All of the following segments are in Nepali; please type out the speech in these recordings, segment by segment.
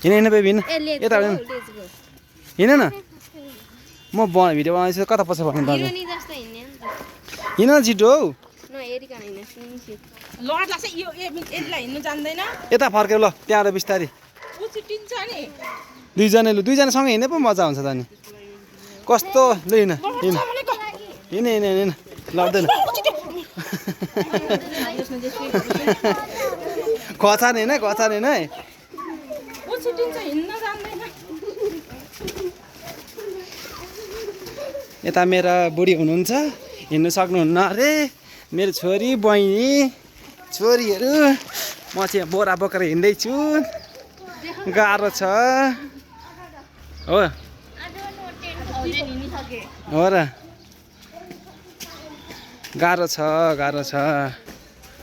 हिँड हिँड बेबी हिँड यता हिँड न म भिडियो बनाउँछु कता पछि भन्नु त हिँड न छिटो हौ यता फर्क्यो ल त्यहाँ बिस्तारै दुईजना सँगै हिँड्ने पो मजा हुन्छ त नि कस्तो ल हिँड हिँड हिँड हिँड हिँड लड्दैन खचान होइन है यता मेरा बुढी हुनुहुन्छ हिँड्नु सक्नुहुन्न अरे मेरो छोरी बहिनी छोरीहरू म चाहिँ बोरा बोकेर हिँड्दैछु गाह्रो छ हो र गाह्रो छ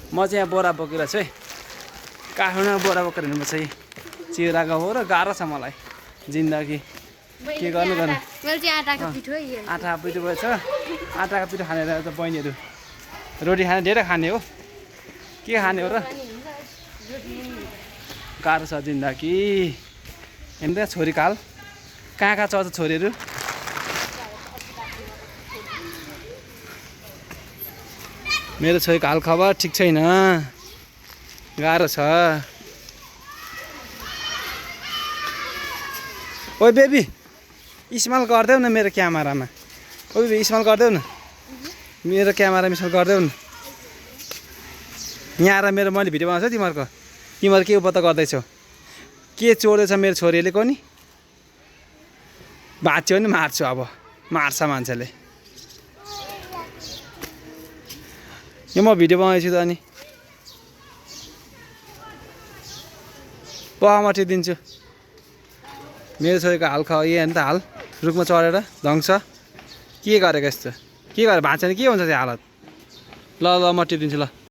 म चाहिँ यहाँ बोरा बोकेर छु है काठमाडौँमा बोरा बोकेर हिँड्नुपर्छ है चिउराको हो र गाह्रो छ मलाई जिन्दगी के गर्नु आँटा पिठो भएछ आँटाको पिठो खानेर त बहिनीहरू रोटी खाने धेरै खाने हो के खाने हो र गाह्रो छ जिन्दगी हेर्नु त छोरी काल कहाँ चल्छ छोरीहरू मेरो छोरीको हाल खबर ठिक छैन गाह्रो छ ओइ बेबी स्माइल गरिदेऊ न मेरो क्यामेरामा ओ बेबी स्माइल गरिदेऊ न मेरो क्यामेरामा स्माइल गरिदेऊ न यहाँ आएर मेरो मैले भिडियो बनाउँछु तिमीहरू के पत्ता गर्दैछौ के चोरेछ मेरो छोरीले को नि बाँच्यो भने मार्छु अब मार्छ मान्छेले यो म भिडियो बनाउँछु त अनि पहमटी दिन्छु मेरो छोरीको हाल यही होइन त हाल रुखमा चढेर धङ्स के गरेको यस्तो के गरेर भाँच्यो भने के हुन्छ त्यो हालत ल म टिपिदिन्छु ल